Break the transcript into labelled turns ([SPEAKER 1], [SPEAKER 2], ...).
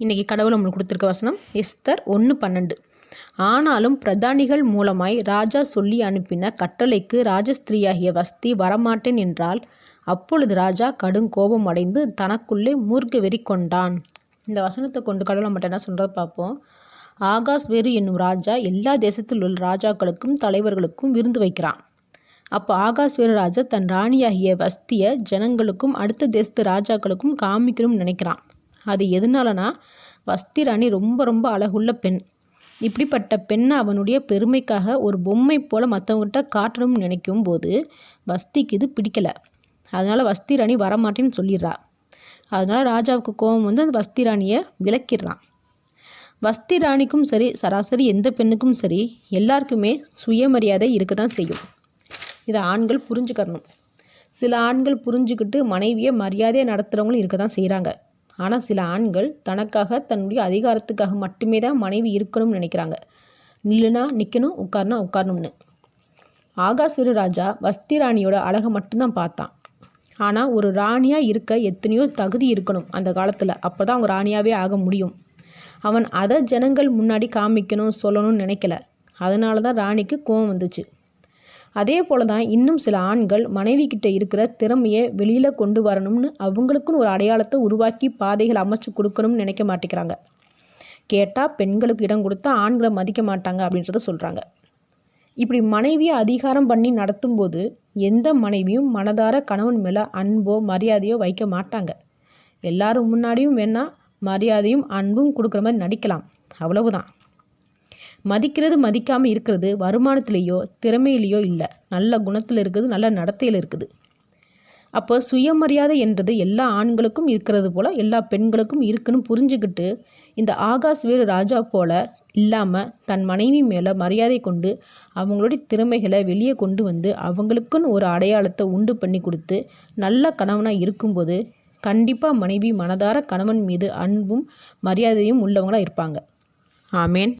[SPEAKER 1] இன்றைக்கி கடவுள் நம்மளுக்கு கொடுத்துருக்க வசனம் எஸ்தர் 1:12. ஆனாலும் பிரதானிகள் மூலமாய் ராஜா சொல்லி அனுப்பின கட்டளைக்கு ராஜஸ்திரீயாகிய வஸ்தி வரமாட்டேன் என்றால், அப்பொழுது ராஜா கடும் கோபம் அடைந்து தனக்குள்ளே மூர்க்க வெறி கொண்டான். இந்த வசனத்தை கொண்டு கடவுள் நம்மகிட்ட என்ன சொல்கிறத பார்ப்போம். ஆகாஸ்வேரு என்னும் ராஜா எல்லா தேசத்தில் உள்ள ராஜாக்களுக்கும் தலைவர்களுக்கும் விருந்து வைக்கிறான். அப்போ ஆகாஸ்வேரு ராஜா தன் ராணியாகிய வஸ்தியை ஜனங்களுக்கும் அடுத்த தேசத்து ராஜாக்களுக்கும் காமிக்கணும்னு நினைக்கிறான். அது எதனாலனா, வஸ்தி ராணி ரொம்ப ரொம்ப அழகுள்ள பெண். இப்படிப்பட்ட பெண்ணை அவனுடைய பெருமைக்காக ஒரு பொம்மை போல் மற்றவங்ககிட்ட காட்டணும்னு நினைக்கும் போது வஸ்திக்கு இது பிடிக்கலை. அதனால் வஸ்தி ராணி வரமாட்டேன்னு சொல்லிடுறா. அதனால் ராஜாவுக்கு கோபம் வந்து அந்த வஸ்தி ராணியை விலக்கிடுறான். வஸ்தி ராணிக்கும் சரி, சராசரி எந்த பெண்ணுக்கும் சரி, எல்லாருக்குமே சுயமரியாதை இருக்க தான் செய்யும். இதை ஆண்கள் புரிஞ்சுக்கணும். சில ஆண்கள் புரிஞ்சுக்கிட்டு மனைவியை மரியாதையாக நடத்துகிறவங்களும் இருக்க தான் செய்கிறாங்க. ஆனால் சில ஆண்கள் தனக்காக தன்னுடைய அதிகாரத்துக்காக மட்டுமே தான் மனைவி இருக்கணும்னு நினைக்கிறாங்க. நில்லுனா நிற்கணும், உட்காருனா உட்காரணும்னு. ஆகாஸ்வேரு ராஜா வஸ்தி ராணியோட அழகை மட்டும்தான் பார்த்தான். ஆனால் ஒரு ராணியாக இருக்க எத்தனையோ தகுதி இருக்கணும் அந்த காலத்தில். அப்போ தான் அவங்க ராணியாகவே ஆக முடியும். அவன் அதை ஜனங்கள் முன்னாடி காமிக்கணும், சொல்லணும்னு நினைக்கல. அதனால தான் ராணிக்கு கோபம் வந்துச்சு. அதே போல் தான் இன்னும் சில ஆண்கள் மனைவி கிட்ட இருக்கிற திறமையை வெளியில் கொண்டு வரணும்னு அவங்களுக்குன்னு ஒரு அடையாளத்தை உருவாக்கி பாதைகள் அமைச்சு கொடுக்கணும்னு நினைக்க மாட்டேங்கிறாங்க. கேட்டால் பெண்களுக்கு இடம் கொடுத்தா ஆண்களை மதிக்க மாட்டாங்க அப்படின்றத சொல்கிறாங்க. இப்படி மனைவியை அதிகாரம் பண்ணி நடத்தும்போது எந்த மனைவியும் மனதார கணவன் மேலே அன்போ மரியாதையோ வைக்க மாட்டாங்க. எல்லாரும் முன்னாடியும் வேணால் மரியாதையும் அன்பும் கொடுக்குற மாதிரி நடிக்கலாம், அவ்வளவுதான். மதிக்கிறது மதிக்காமல் இருக்கிறது வருமானத்திலேயோ திறமையிலேயோ இல்லை, நல்ல குணத்தில் இருக்குது, நல்ல நடத்தையில் இருக்குது. அப்போ சுயமரியாதை என்றது எல்லா ஆண்களுக்கும் இருக்கிறது போல் எல்லா பெண்களுக்கும் இருக்குன்னு புரிஞ்சுக்கிட்டு இந்த ஆகாஸ்வேரு ராஜா போல் இல்லாமல் தன் மனைவி மேலே மரியாதை கொண்டு அவங்களுடைய திறமைகளை வெளியே கொண்டு வந்து அவங்களுக்குன்னு ஒரு அடையாளத்தை உண்டு பண்ணி கொடுத்து நல்ல கணவனாக இருக்கும்போது கண்டிப்பாக மனைவி மனதார கணவன் மீது அன்பும் மரியாதையும் உள்ளவங்களாக இருப்பாங்க. ஆமேன்.